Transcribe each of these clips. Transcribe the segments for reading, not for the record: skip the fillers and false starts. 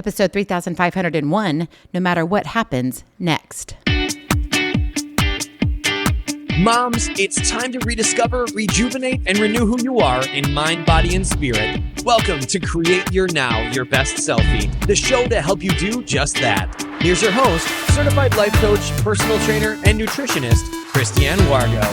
episode 3501, no matter what happens next. Moms, it's time to rediscover, rejuvenate, and renew who you are in mind, body, and spirit. Welcome to Create Your Now, Your Best Selfie, the show to help you do just that. Here's your host, certified life coach, personal trainer, and nutritionist, Christiane Wargo.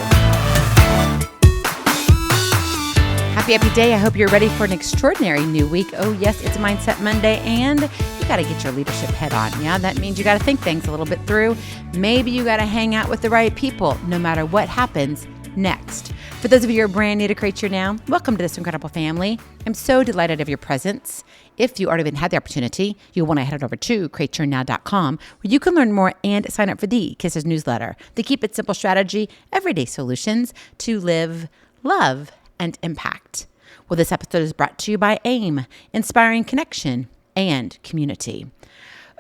Happy day. I hope you're ready for an extraordinary new week. Oh, yes, it's Mindset Monday, and you got to get your leadership head on. Yeah, that means you got to think things a little bit through. Maybe you got to hang out with the right people, no matter what happens next. For those of you who are brand new to Create Your Now, welcome to this incredible family. I'm so delighted of your presence. If you already even had the opportunity, you'll want to head over to createyournow.com, where you can learn more and sign up for the Kisses newsletter, the Keep It Simple strategy, everyday solutions to live, love, and impact. Well, this episode is brought to you by AIM, inspiring connection and community.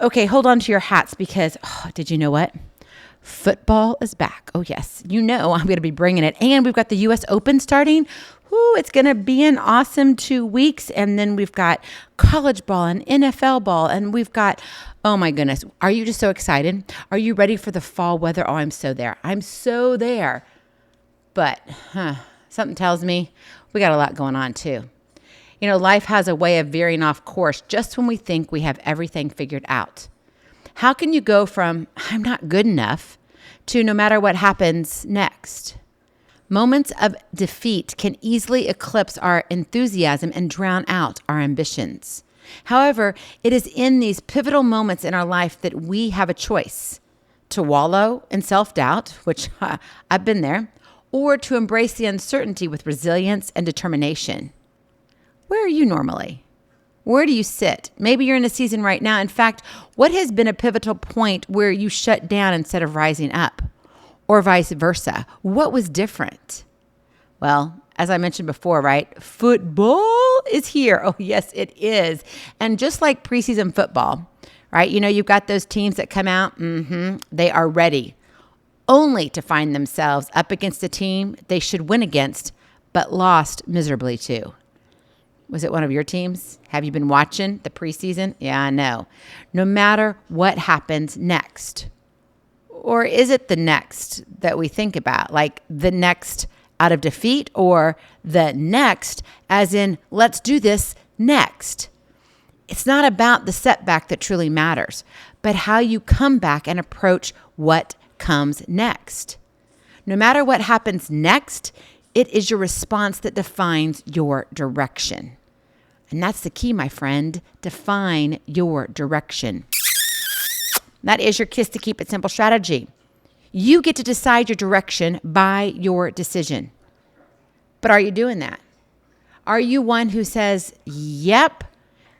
Okay, hold on to your hats because, did you know what? Football is back. Oh, yes. You know I'm going to be bringing it. And we've got the U.S. Open starting. Ooh, it's going to be an awesome 2 weeks. And then we've got college ball and NFL ball. And we've got, oh my goodness. Are you just so excited? Are you ready for the fall weather? Oh, I'm so there. I'm so there. But, something tells me we got a lot going on too. You know, life has a way of veering off course just when we think we have everything figured out. How can you go from I'm not good enough to no matter what happens next? Moments of defeat can easily eclipse our enthusiasm and drown out our ambitions. However, it is in these pivotal moments in our life that we have a choice to wallow in self-doubt, which I've been there, or to embrace the uncertainty with resilience and determination. Where are you normally? Where do you sit? Maybe you're in a season right now. In fact, what has been a pivotal point where you shut down instead of rising up? Or vice versa? What was different? Well, as I mentioned before, right? Football is here. Oh, yes, it is. And just like preseason football, right? You know, you've got those teams that come out. They are ready, only to find themselves up against a team they should win against, but lost miserably to. Was it one of your teams? Have you been watching the preseason? Yeah, I know. No matter what happens next. Or is it the next that we think about? Like the next out of defeat, or the next as in let's do this next? It's not about the setback that truly matters, but how you come back and approach what comes next. No matter what happens next, it is your response that defines your direction. And that's the key, my friend. Define your direction. That is your Kiss to Keep It Simple strategy. You get to decide your direction by your decision. But are you doing that? Are you one who says, yep,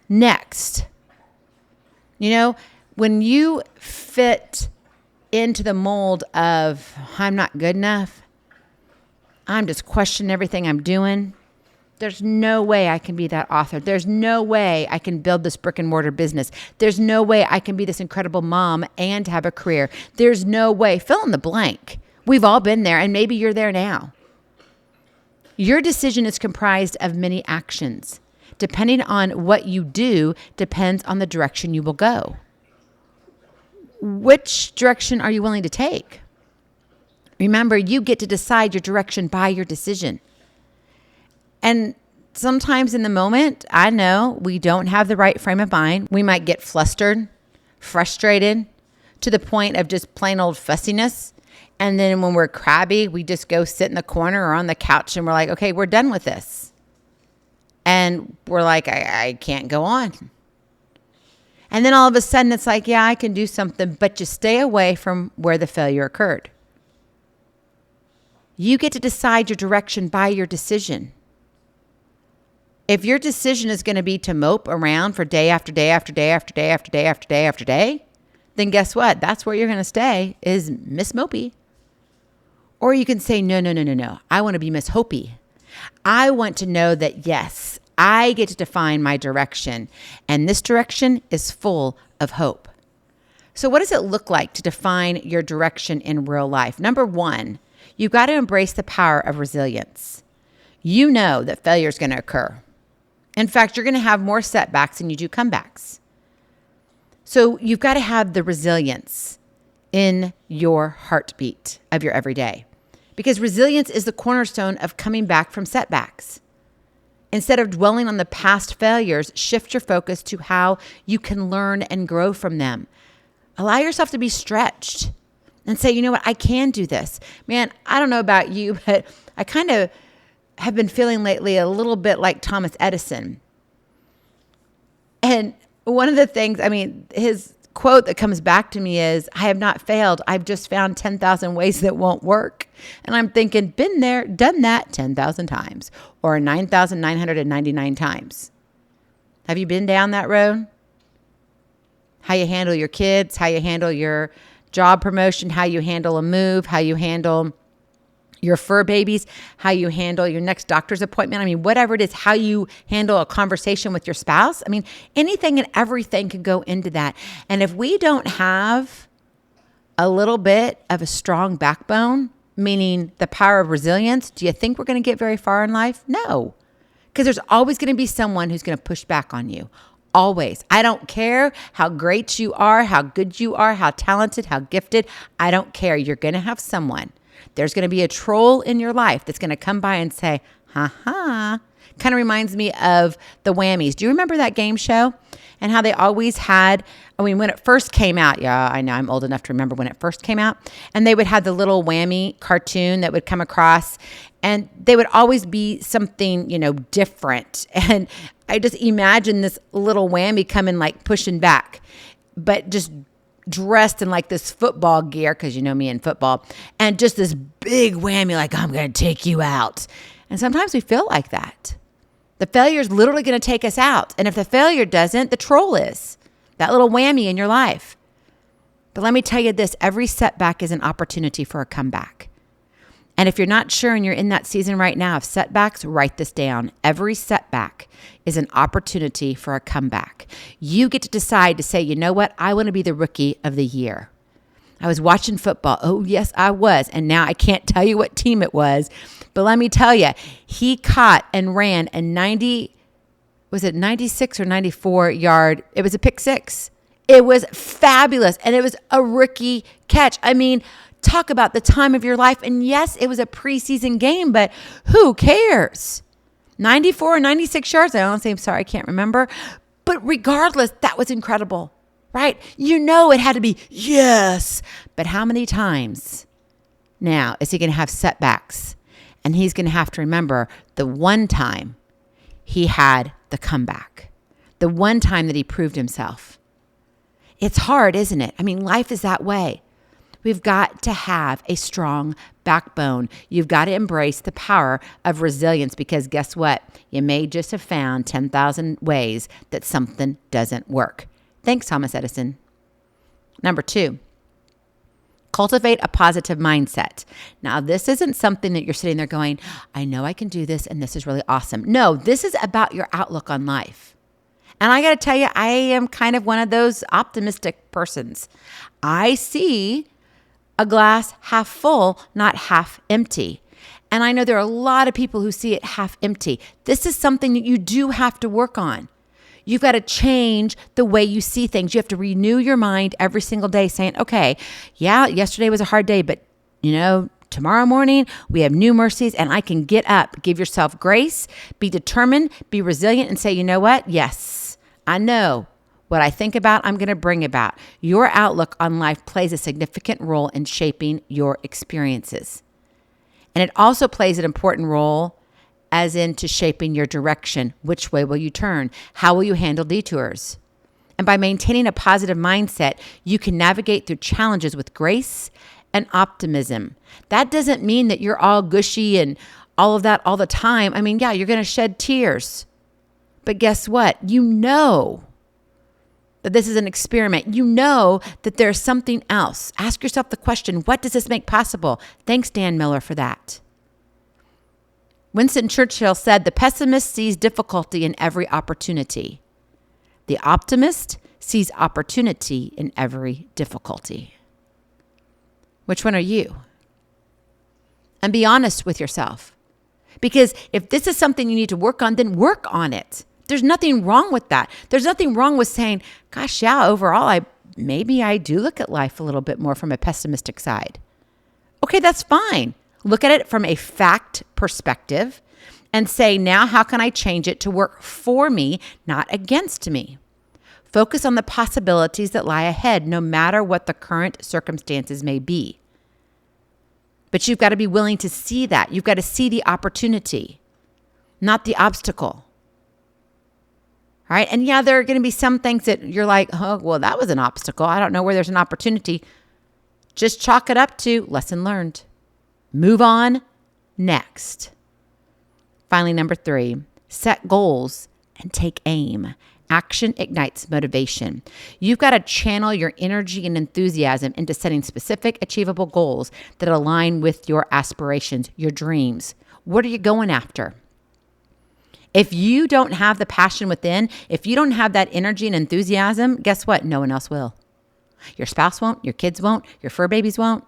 next? You know, when you fit into the mold of I'm not good enough, I'm just questioning everything I'm doing, there's no way I can be that author. There's no way I can build this brick and mortar business. There's no way I can be this incredible mom and have a career. There's no way. Fill in the blank. We've all been there, and maybe you're there now. Your decision is comprised of many actions. Depending on what you do depends on the direction you will go. Which direction are you willing to take? Remember, you get to decide your direction by your decision. And sometimes in the moment, I know we don't have the right frame of mind. We might get flustered, frustrated, to the point of just plain old fussiness. And then when we're crabby, we just go sit in the corner or on the couch and we're like, okay, we're done with this. And we're like, I can't go on. And then all of a sudden it's like, yeah, I can do something, but you stay away from where the failure occurred. You get to decide your direction by your decision. If your decision is going to be to mope around for day after day after day after day after day after day after day, then guess what? That's where you're going to stay, is Miss Mopey. Or you can say, no. I want to be Miss Hopey. I want to know that, yes, I get to define my direction, and this direction is full of hope. So what does it look like to define your direction in real life? Number one, you've got to embrace the power of resilience. You know that failure is going to occur. In fact, you're going to have more setbacks than you do comebacks. So you've got to have the resilience in your heartbeat of your everyday, because resilience is the cornerstone of coming back from setbacks. Instead of dwelling on the past failures, shift your focus to how you can learn and grow from them. Allow yourself to be stretched and say, you know what, I can do this. Man, I don't know about you, but I kind of have been feeling lately a little bit like Thomas Edison. And one of the things, his quote that comes back to me is, I have not failed. I've just found 10,000 ways that won't work. And I'm thinking, been there, done that 10,000 times or 9,999 times. Have you been down that road? How you handle your kids, how you handle your job promotion, how you handle a move, how you handle your fur babies, how you handle your next doctor's appointment. Whatever it is, how you handle a conversation with your spouse. Anything and everything could go into that. And if we don't have a little bit of a strong backbone, meaning the power of resilience, do you think we're going to get very far in life? No, because there's always going to be someone who's going to push back on you. Always. I don't care how great you are, how good you are, how talented, how gifted. I don't care. You're going to have someone. There's going to be a troll in your life that's going to come by and say, ha ha. Kind of reminds me of the Whammies. Do you remember that game show? And how they always had, when it first came out, yeah, I know I'm old enough to remember when it first came out, and they would have the little Whammy cartoon that would come across, and they would always be something, different. And I just imagine this little Whammy coming, like pushing back, but just dressed in like this football gear, because you know me in football, and just this big whammy, like, I'm going to take you out. And sometimes we feel like that. The failure is literally going to take us out. And if the failure doesn't, the troll is. That little whammy in your life. But let me tell you this, every setback is an opportunity for a comeback. And if you're not sure and you're in that season right now of setbacks, write this down. Every setback is an opportunity for a comeback. You get to decide to say, you know what? I want to be the rookie of the year. I was watching football. Oh, yes, I was. And now I can't tell you what team it was. But let me tell you, he caught and ran a 96 or 94 yard? It was a pick six. It was fabulous. And it was a rookie catch. Talk about the time of your life. And yes, it was a preseason game, but who cares? 94 or 96 yards. I'm sorry, I can't remember. But regardless, that was incredible, right? It had to be yes. But how many times now is he going to have setbacks? And he's going to have to remember the one time he had the comeback, the one time that he proved himself. It's hard, isn't it? Life is that way. We've got to have a strong backbone. You've got to embrace the power of resilience, because guess what? You may just have found 10,000 ways that something doesn't work. Thanks, Thomas Edison. Number 2, cultivate a positive mindset. Now, this isn't something that you're sitting there going, I know I can do this and this is really awesome. No, this is about your outlook on life. And I got to tell you, I am kind of one of those optimistic persons. I see a glass half full, not half empty. And I know there are a lot of people who see it half empty. This is something that you do have to work on. You've got to change the way you see things. You have to renew your mind every single day saying, okay, yeah, yesterday was a hard day, but tomorrow morning we have new mercies and I can get up. Give yourself grace, be determined, be resilient, and say, you know what? Yes, I know. What I think about, I'm going to bring about. Your outlook on life plays a significant role in shaping your experiences. And it also plays an important role as into shaping your direction. Which way will you turn? How will you handle detours? And by maintaining a positive mindset, you can navigate through challenges with grace and optimism. That doesn't mean that you're all gushy and all of that all the time. Yeah, you're going to shed tears. But guess what? That this is an experiment. That there's something else. Ask yourself the question, what does this make possible? Thanks, Dan Miller, for that. Winston Churchill said, the pessimist sees difficulty in every opportunity. The optimist sees opportunity in every difficulty. Which one are you? And be honest with yourself. Because if this is something you need to work on, then work on it. There's nothing wrong with that. There's nothing wrong with saying, gosh, yeah, overall, maybe I do look at life a little bit more from a pessimistic side. Okay, that's fine. Look at it from a fact perspective and say, now how can I change it to work for me, not against me? Focus on the possibilities that lie ahead, no matter what the current circumstances may be. But you've got to be willing to see that. You've got to see the opportunity, not the obstacle. All right. And yeah, there are going to be some things that you're like, oh, well, that was an obstacle. I don't know where there's an opportunity. Just chalk it up to lesson learned. Move on. Next. Finally, number 3, set goals and take aim. Action ignites motivation. You've got to channel your energy and enthusiasm into setting specific, achievable goals that align with your aspirations, your dreams. What are you going after? If you don't have the passion within, if you don't have that energy and enthusiasm, guess what? No one else will. Your spouse won't, your kids won't, your fur babies won't.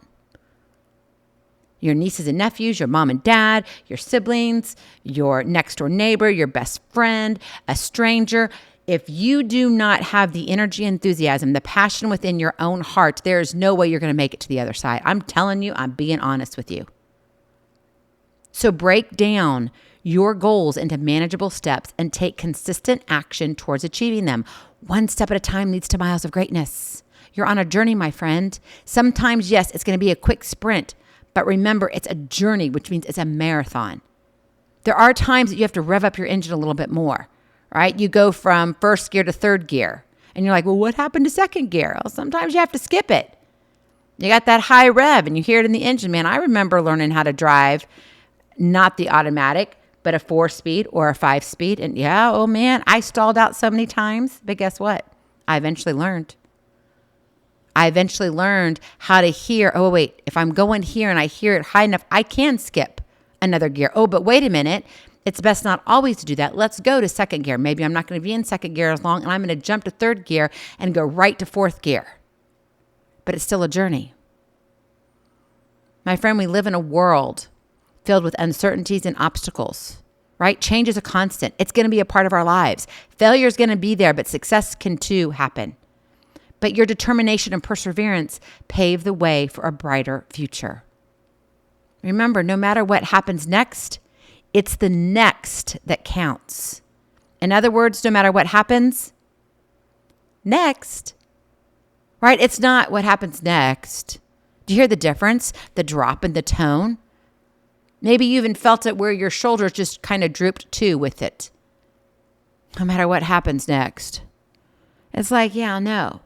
Your nieces and nephews, your mom and dad, your siblings, your next door neighbor, your best friend, a stranger. If you do not have the energy, enthusiasm, the passion within your own heart, there is no way you're going to make it to the other side. I'm telling you, I'm being honest with you. So break down your goals into manageable steps and take consistent action towards achieving them. One step at a time leads to miles of greatness. You're on a journey, my friend. Sometimes, yes, it's going to be a quick sprint, but remember, it's a journey, which means it's a marathon. There are times that you have to rev up your engine a little bit more, right? You go from first gear to third gear, and you're like, well, what happened to second gear? Well, sometimes you have to skip it. You got that high rev, and you hear it in the engine. Man, I remember learning how to drive, not the automatic, but a 4-speed or a 5-speed. And yeah, oh man, I stalled out so many times, but guess what? I eventually learned. I eventually learned how to hear, oh, wait, if I'm going here and I hear it high enough, I can skip another gear. Oh, but wait a minute. It's best not always to do that. Let's go to second gear. Maybe I'm not going to be in second gear as long, and I'm going to jump to third gear and go right to fourth gear. But it's still a journey. My friend, we live in a world filled with uncertainties and obstacles, right? Change is a constant. It's going to be a part of our lives. Failure is going to be there, but success can too happen. But your determination and perseverance pave the way for a brighter future. Remember, no matter what happens next, it's the next that counts. In other words, no matter what happens, next, right? It's not what happens next. Do you hear the difference? The drop in the tone? Maybe you even felt it where your shoulders just kind of drooped too with it. No matter what happens next. It's like, yeah, no.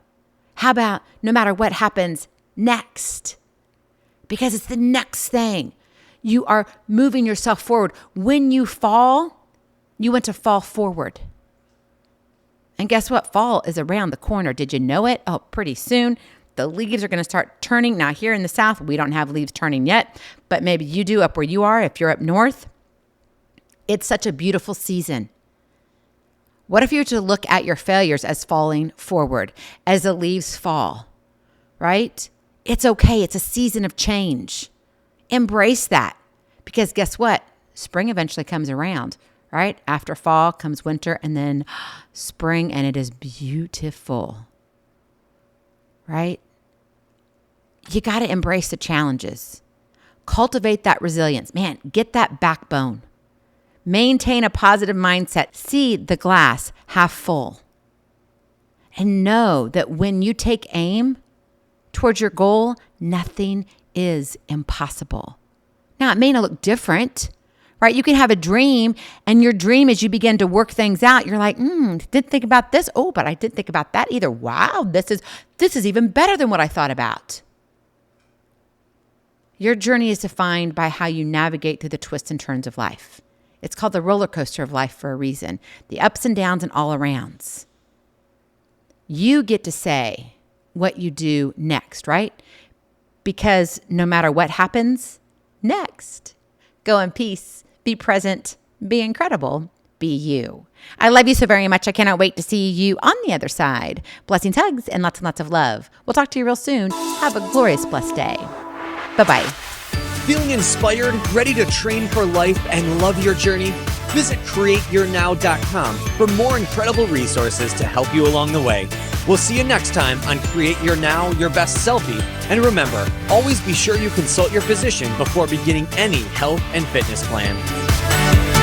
How about no matter what happens next? Because it's the next thing. You are moving yourself forward. When you fall, you want to fall forward. And guess what? Fall is around the corner. Did you know it? Oh, pretty soon. The leaves are going to start turning. Now here in the South, we don't have leaves turning yet, but maybe you do up where you are if you're up north. It's such a beautiful season. What if you were to look at your failures as falling forward, as the leaves fall, right? It's okay. It's a season of change. Embrace that, because guess what? Spring eventually comes around, right? After fall comes winter and then spring, and it is beautiful, right? You got to embrace the challenges. Cultivate that resilience. Man, get that backbone. Maintain a positive mindset. See the glass half full. And know that when you take aim towards your goal, nothing is impossible. Now, it may not look different, right? You can have a dream, and your dream, as you begin to work things out, you're like, didn't think about this. Oh, but I didn't think about that either. Wow, this is even better than what I thought about. Your journey is defined by how you navigate through the twists and turns of life. It's called the roller coaster of life for a reason. The ups and downs and all arounds. You get to say what you do next, right? Because no matter what happens, next. Go in peace, be present, be incredible, be you. I love you so very much. I cannot wait to see you on the other side. Blessings, hugs, and lots of love. We'll talk to you real soon. Have a glorious, blessed day. Bye-bye. Feeling inspired, ready to train for life and love your journey? Visit createyournow.com for more incredible resources to help you along the way. We'll see you next time on Create Your Now, Your Best Selfie. And remember, always be sure you consult your physician before beginning any health and fitness plan.